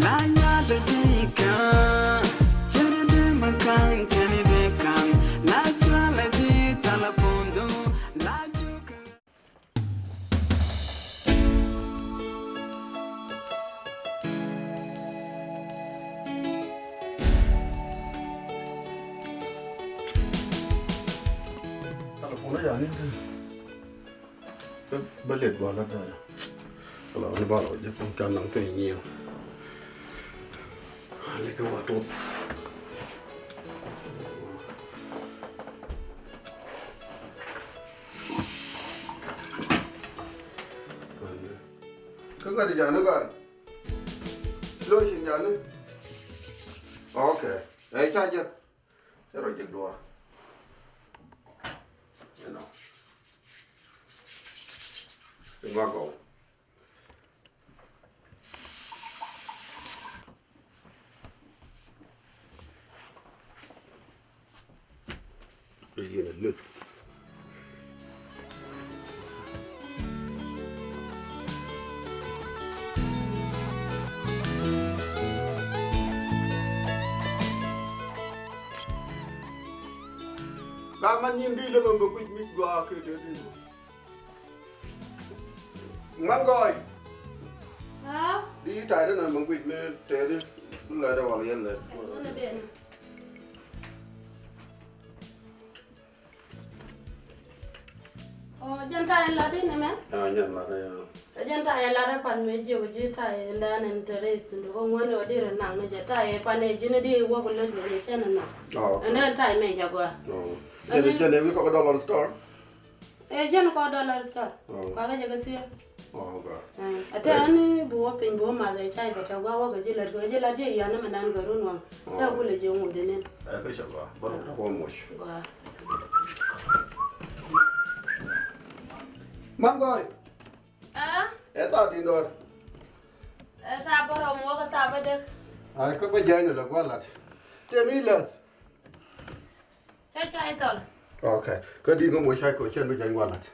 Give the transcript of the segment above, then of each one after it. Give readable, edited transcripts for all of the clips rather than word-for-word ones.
Lanya the Dika, Senate Makan, Senate Kan, Naturality, Talapondo, Lajuka. Telefonen yani. Balik bola dah. Kalau ni baru je pun kanang tu ini. Lagi waktu. Kau ada jalan kan? Lo sih jalan? Okay. Caja. Saya rojek dua. You know. Terima kasih. Really lut. Kaman yung dilo ng bukwit-mit gwa ke tadi. Man goy. Hả? Đi trái đó là bằng quýt med tedi. Lại đâu vào liền đấy. Dân tay là thế này mẹ? Nhận là đây. Dân tay là đây pan mấy chiều chứ tay là nên tới từ hôm qua nó đi rồi nặng này tay pan này chứ nó đi qua cái lớp này trên này nè. Nên tay mẹ cho qua. Jadi we kok dollar store. Dân có dollar store. Qua cái gì cái xưa. Okay. Ate ani buwa pin buwa ma zai chai bata gwa wa gaji la je ya na manan garu no ta kula je mu de ne Ka shaba ba ta ko mu shi. Man goy. Ta din dor. Sa boro mo ga ta ba de Ai ka ba jani la gwalat. Te mi lat. chai tol Okay. Ka di ngo mo shai ko chen ba jani gwalat.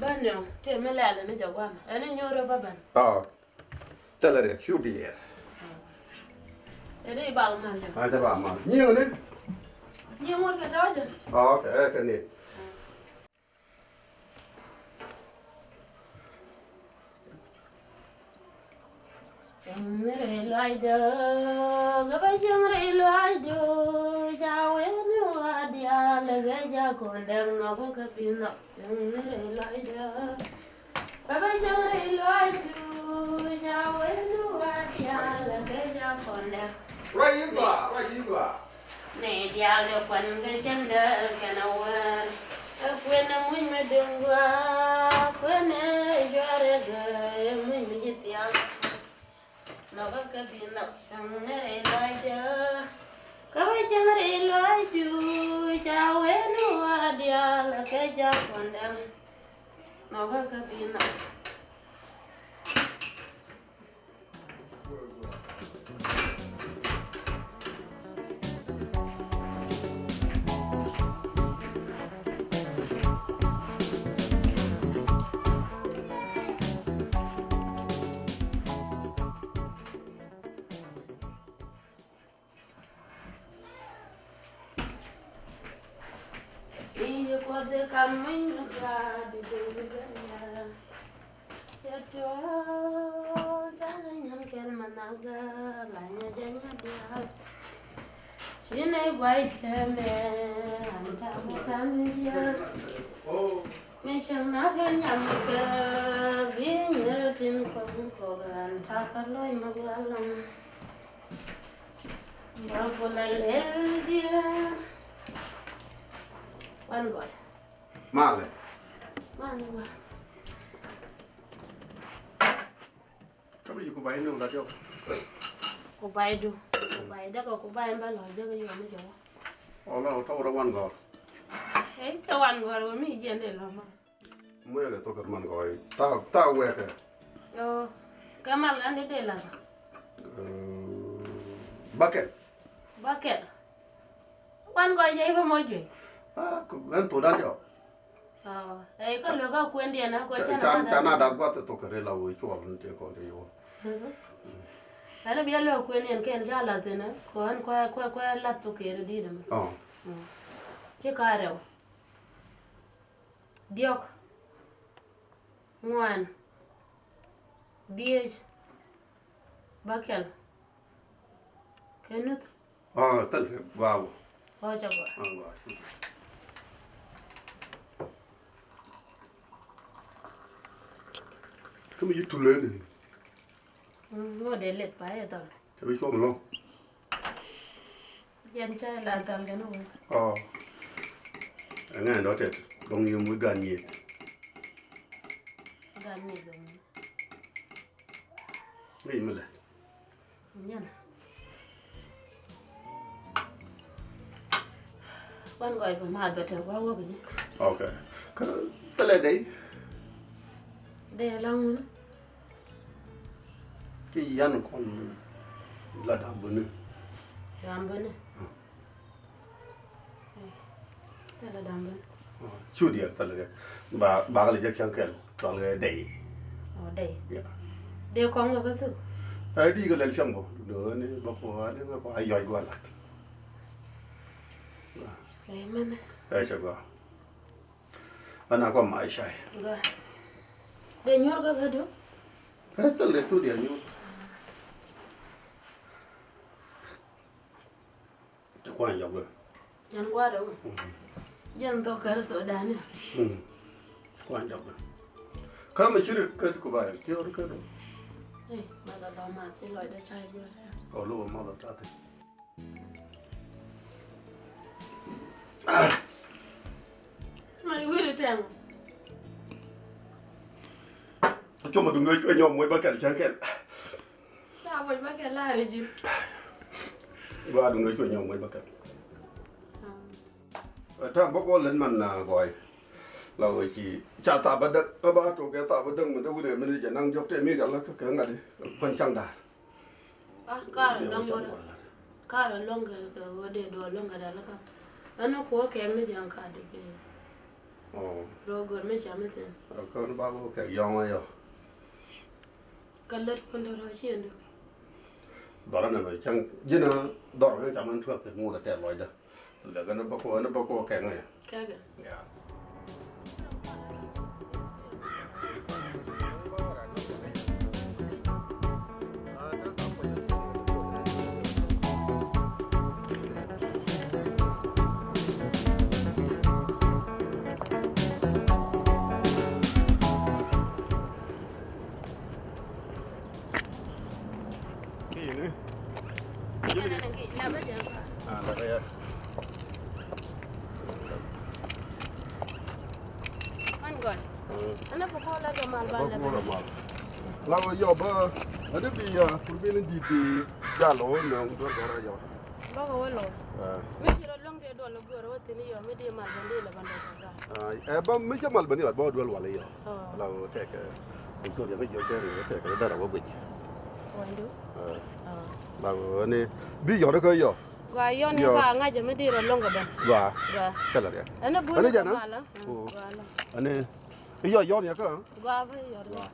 Banyo te me la ne jagwa ma ene nyoro baban Telere QDR. ene ba ma le Ai ta ba ma. Nhiều đấy. ni mo ga ta je Okay, cái này. Mere loai de ga ba re loai do ja we no adia le ga ja ko den no ko ka pin no mere loai de ga ba re loai do ja we no adia le ga ja ko den Right you go. ne dia le kwan ga chen de ka na wa ko na mun me dungwa ko ne jare ga mun mi jitia Naga ka din nak sangere laida Kawa jangere laidu Jawe nuwa dia la ka ja kondang Naga ka din nak Iyo kwa de kamin ga di jenganya Chacho jangan nyam kel managa lanya janya dia Sine bai teme anta mutamia Me chama ga nyam ga binyer tin ko ga anta kaloi magalam Babola le dia One God. Male. One God. Kamu yuko bayi nung radio. Kubai do. Kubai da ko kubai mbalo jaga yo me jawa. Ola tau rawan gor. Ta one God wa mi jende lo ma. Mo ya to kar man goy. Ta weke. Yo kamal ande de la. Bucket. Bucket. One God jai fa mo jwe. Kan to dan yo. Ko lo ga kwendi na ko chana Chana da gwa to kare la wo ko alun te ko yo. Ana biya lo ko en ken jala tena ko an ko la to ke di dama. Oh. Che ka rew. Diok. Ngwan. Diej. Bakel. Kenut. Oh, tal wow. O cha go. Oh, wow. Come you to learn. Mo de let pa e dol. Cho biết xuống luôn. Yan cha la dol ga no. Oh. Ngay đó thì đông nhiều mũi gần nhiệt. Ga ni do. Ngay mà lại. Yan. Wan gọi pa ma do te wa wo bi. Okay. Cái tal là đấy. De la mun. Cái yan con là đam bự nữa. Dam bane. Tala dam bane. Chú đi tal là bà cái gì chẳng kêu tal là đấy. O de. Yeah. De ko nga ka tu. Ai đi cái lên xem bộ nữa này bác cô này bác cô ai giỏi quá lắm. Ai man. Ai chắc quá. Anh nào có máy xài. Ga. De nyor ga ga do. Ai tal là chú đi anh nhú. Chắc quan trọng rồi. Yan qua do. Yan to kar to dani. Quan trọng rồi. Cái mà chưa cái của bà kêu cái đó. Ei, ma da do ma ti loy da chai go. Ở lúc mà ta thấy. Ma yu de tem. Cho mà đừng nói cho nhau mới bắt kẹt chẳng kẹt. Ta bo ba ke la re ji. Và đừng nói cho nhau mới bắt kẹt.ถ้าบอกว่าเล่นมันนะบ่อยเราจีจ่าตาบัดดึกก็บ้าตัวแกตาบัดดึกมันจะวิ่งมันจะนั่งยกเต้มีกันแล้วก็เกิดอะไรคนช่างได้ Ah, kar long go. Kar long ga wo de do long ga da la ka. Ano ko ke ngi jang ka de ke. อ๋อ Ro go me cha me ten. ก็บ้าก็แกยองอะไรอ่ะ Kalat ko do ro chi ndo. ดอร์นั่นเลยช่างยินะดอร์ก็จำมันทั่วถึงงูแต่ลอยเด้อแล้วก็นั่นบอกว่าแกไง Ka ga. ที่นี่ La ba jang ka. แล้วก็ Man go. Ana ko ko la do mal ban la. เราโยบอันนี้ปีคุณเป็นดีดียาโลเนื้อตัวอะไรอยู่ Ba go wo lo. Me chi ro long ke do lo go ro ti ni yo me de mal ban de la ban da ka. baไม่ใช่มาลบันนี่หรอบ่ดูหวานเลยเราแทกตัวยังไม่เยอะแค่นี้แทกได้เราก็บิด Wan do. เราเนี่ยบีหยอดก็เยอะ Wa yo ni ka nga je me de ro long ga ban. ว่า Ga. ก็แล้ว Ana bu Ano ni dyan, ka ah? mala. Oo. Wa la. อันนี้ยอดเนี่ยก็ Gua ba yo ro.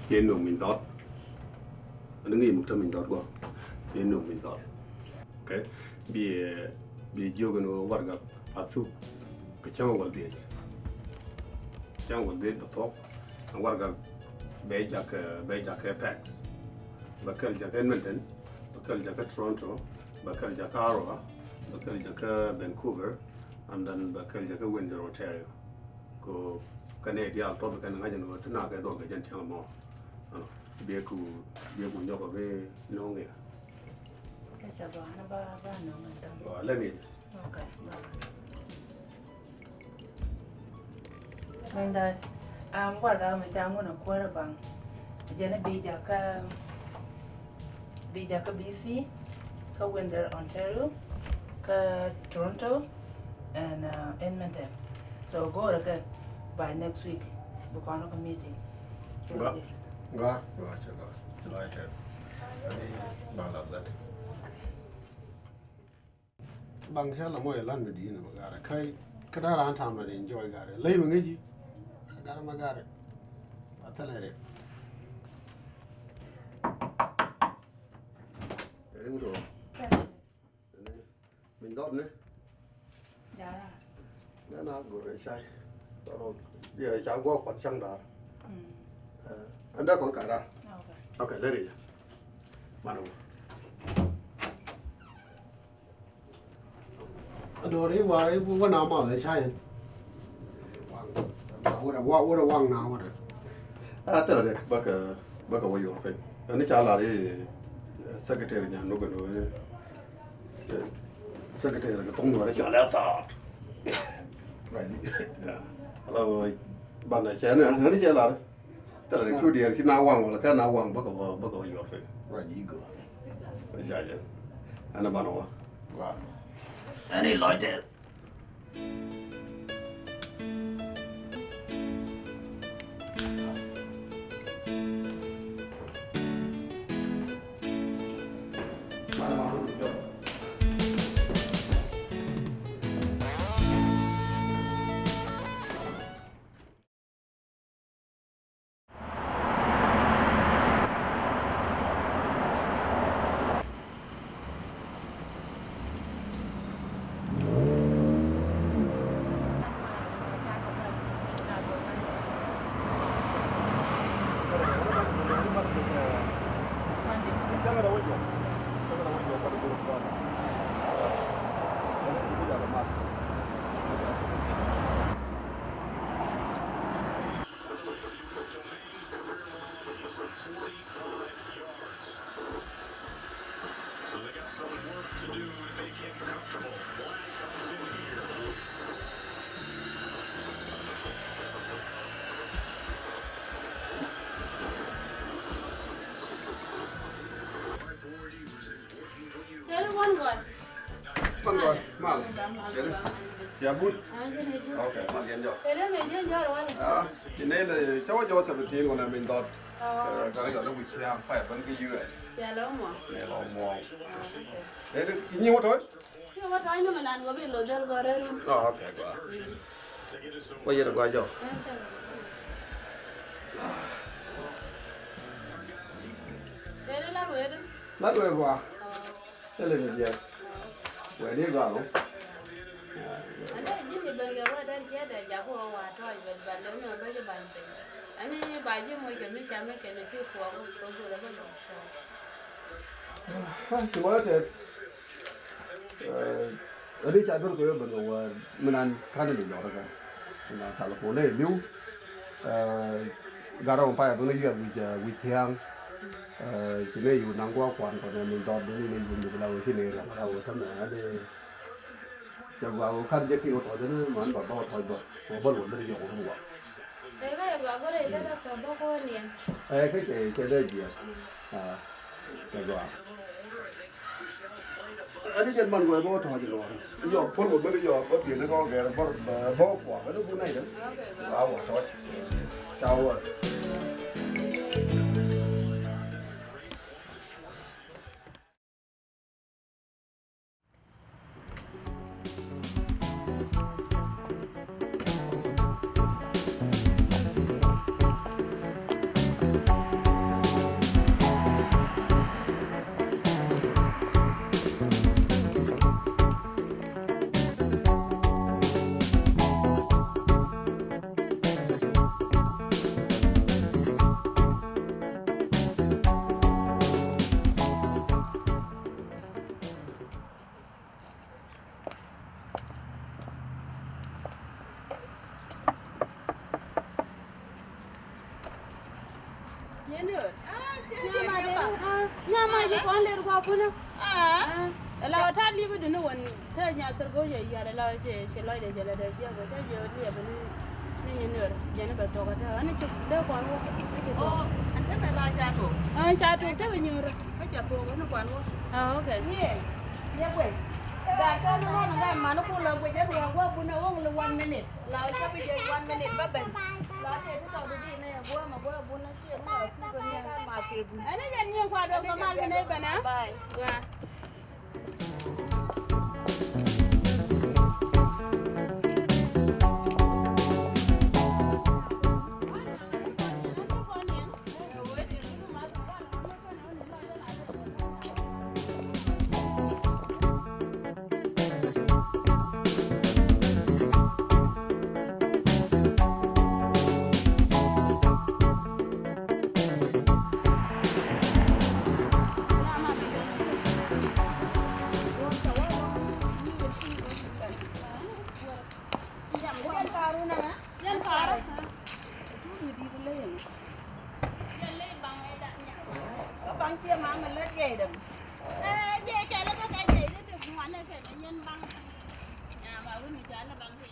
Yên nụ mình tốt. Nó nghĩ một thằng mình tốt quá. Yên nụ mình tốt. Ok. Bị vô cái nó vặt gặp phát thu. Cái cháu vào tiền. chẳng còn đến bật and what got packs bakal jak Edmonton bakal jak Toronto bakal jak Ottawa bakal jak Vancouver and then bakal jak Windsor Ontario ko Canada to kan ngajan no tana ka do ga jan chang mo be ku nyoko be no nge ka sa ba na ba no ngata wa let me okay Menda what ga mi ta ngona kwara bang jana bija ka BC ka Windsor Ontario ka Toronto and Edmonton so go okay by next week we're going to a meeting ga July 10 ani bala that bang hela mo lan me di na magara kai kada ran ta ma enjoy gare lai mun gaji gara magare atalere Đến rồi. Mình đốt nữa. Dạ rồi. Nó gửi rồi sai. Rồi giờ cháu qua quạt xăng đó. Anh đã còn cả ra. Ok, lấy đi. Mà đâu. Đồ đấy vậy, có nào mà lấy sai. Wang nào mà được. Tức là đấy, bác cái gì vậy? Anh ấy trả lại đi. Secretary nya no gano secretary ga tong wara chala ta right yeah hello bana chana hani chala ta la ku dia ki na wang wala ka na wang ba ko yo fe right you go ja ja ana bana wa any like that Con rồi, mà dạ bút. Ok, mà kiến rồi. Thì nên là cháu cho 17 còn là mình đọt. Cái đó nó bị sao? Phải vẫn cái US. dạ đúng rồi Này là mua. Thế được chỉ nhiêu thôi? nhưng mà nói mà làm có bị lỗi del gore luôn Ok, quá. Bây giờ là qua rồi. thế đấy là rồi đấy Lát rồi qua. Thế là gì? Vậy đi qua luôn. anh ấy chỉ bị bệnh rồi đấy chứ để giáo của họ thôi và nếu như bây giờ bệnh thì anh ấy bài chứ môi trường mới chăm mấy cái này chưa phù hợp công việc đó vẫn Thì mới thế. Ở đây chạy luôn cái bệnh rồi mình ăn khá là nhiều rồi cả. Mình ăn thằng phố này liu. Gara ông phải bên này với thiang. Chỉ nàyอยู่nang qua quan còn mình đón đến mình dùng được lâu khi này là lâu thằng này đểจะว่าคันจะกี่ตัวจะนั่นมันแบบบ่ถอยบ่บ่หลุดได้อยู่ทั้งหมด thế cái này có đây là có bao nhiêu tiền cái đây gì cái đó anh đi chân mình rồiบ่ถอยrồi giờ phân một bây giờ có tiền nó có cáiบ่quả cái nó này đó vào thôi chào rồi Nuer. Nyama je kon le ko puna. La ta li bu dunu won ta nya tar go ye ya la she la de jela de je go ta je ni ya bani ni Nuer je ne ba to ka ta ani ce da kon wo. Oh, anta na la cha to. Cha to ta bi nyura. Ka cha to wani kwan wo. Okay. Ni ya gwe. Da ka no na ga ma no ko la gwe je ya gwa bu na wong le 1 minute. La cha bi je 1 minute ba ben. La te ta to di na ya gwa ma gwa bu na shi ma ku ko ni ka ma ke bu. Ani je ni kwa do ko mal ne bana. Bye. Wa. Bang chia mà mình lấy về được. Je cha la ka je de ngwan ne ke nyen bang. Ya ba wi ni cha la bang ke.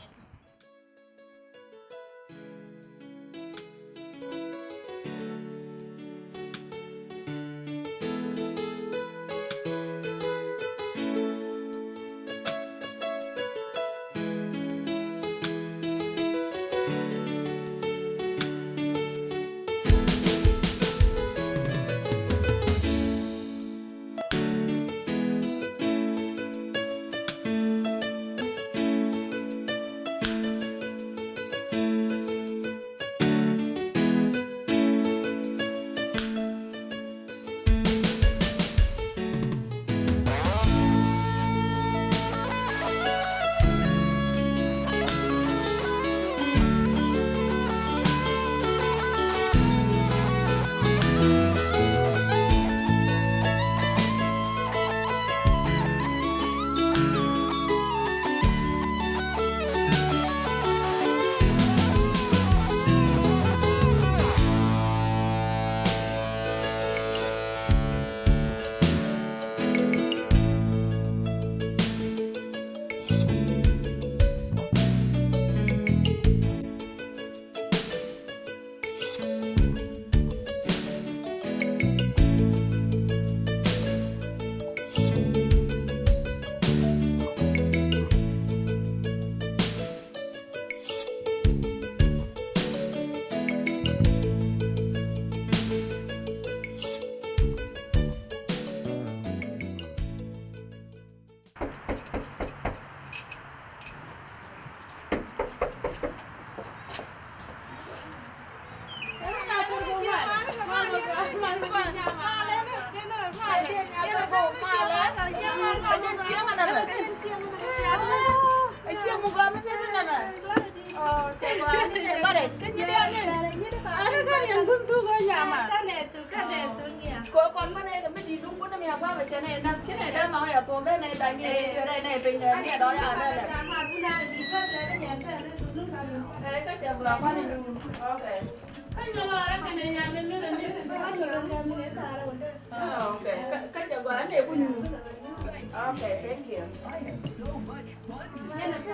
Okay, thank you. I had so much fun today.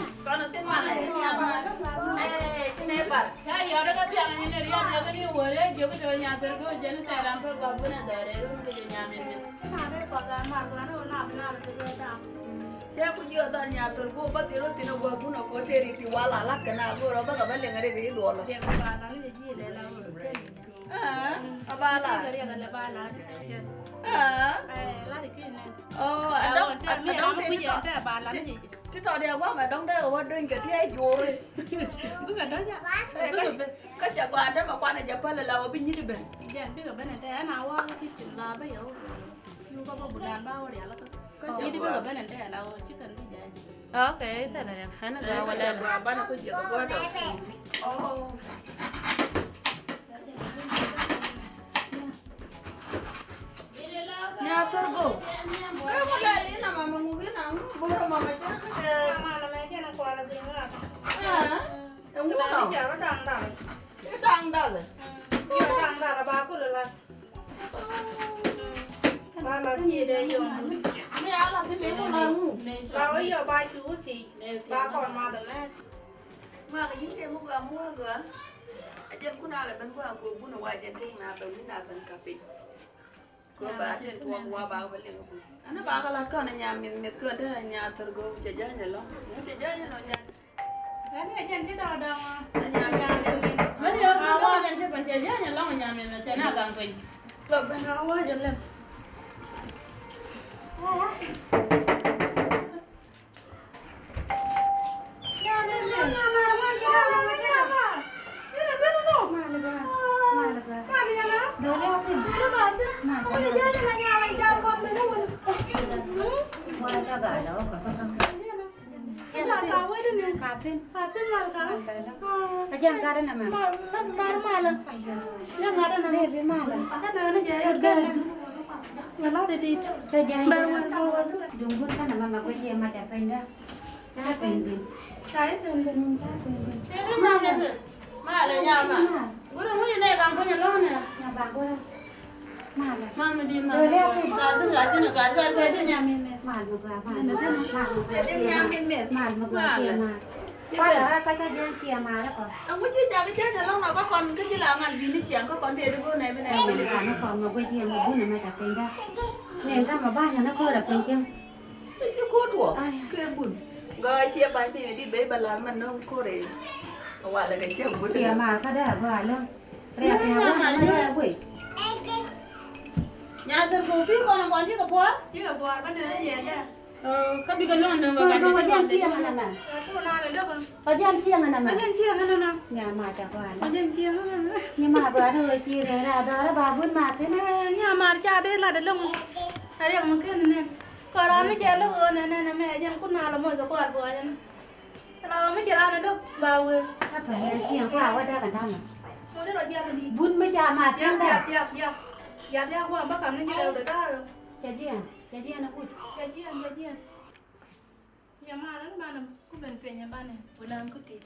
Oh, I don't Chứ tao đeo quá mà đông đây ở bên cái thế rồi. Bước gần đó nha. Cái chợ quán đó mà quan này chợ là ở bên như thế bên. Dạ, biết ở bên này thế nào á thì chừng là bây giờ nu có một đàn bao để là có chỉ đi biết ở bên này thế nào chứ cần cái gì. Ok, thế là khá là gạo lên. Ba nó có gì có quá rồi. Nhà tôi go. Cái mà cái này là mà mua cái nào mua rồi mà mày chắc Mà là mấy cái nó qua là tiền đó. Đúng không? Giờ nó đằng đằng. Cái đằng đó rồi. Cái đằng đằng là ba của là ba là gì đây dùng mấy áo là cái mấy con lông là bây giờ ba chú gì ba còn mà tầm này mà cái những xe mua gà mua gà dân cũng nào là bên qua cô bún ở ngoài dân thiên là tụi mình là bên cà phê cô bà trên thua qua bà bên liền cô anh bà cái là con nhà mình nhật cơn thế là nhà thợ cô chơi chơi nhở lo chơi chơi nhở nhà cái này dân cái đò đò nhà mình mấy đứa nó dân chơi bên chơi chơi nhở lo nhà mình là chơi nào càng quỳnh gặp bên áo quá dân lên Ajan kada nama. malam yang ada nama Baby malam. ada na jadi kan nggak ada di Saja. baru Dunggun kan nama aku dia macam pindah. Cara pindah. saya dan jadi mana tu malam nyama guru mu ini kan punya lo ni Yang bagus. Malam. mama di mana kadu kadu ada nyamin Malam juga. Malam. Jadi nhà mình mệt Malam juga. Padahal kata jangan kiamat apa. ông có chứ chả cái chết nhà long nào có con cái gì làm ăn vì nó xiang có con chơi được này bên này Jadi karena kalau mau gue dia mau guna macam pindah. Nih kan mau banyak nak kau dah pencet. chứ cố thủ cái buồn rồi chia bài thì đi bế bà làm mà nó cố đấy gọi là cái chiếc buồn Kiamat kada buat lo. Rehat mana gue. nhà tôi cũng biết con chứ có chứ là buồn bắt đầu nó về đó kan bi galon nan ga Kau jangan kiam mana mana. cô nào là được Kau jangan kiam mana mana. kan kia nan nan Nhà mà chả buat. kan kia Nhưng mà bữa nữa chị đấy là đó là bà buôn mà thế này. nhà mà cha đây là để lông hay là mình cái này còn ra mấy cha lúc này này mẹ dân cũng nào là mọi cái bọt bọt nhân là mấy cha ra nó được bao người Apa ya kiam kau awak dah kan tanah. cô đấy rồi giờ mình đi Buôn mới cha mà thế này. dẹp qua bác cầm nó như đều được đó rồi Jadi anak pun. Gajian nhà mà đó ba làm cũng bên nhà ba này bữa nào cũng thì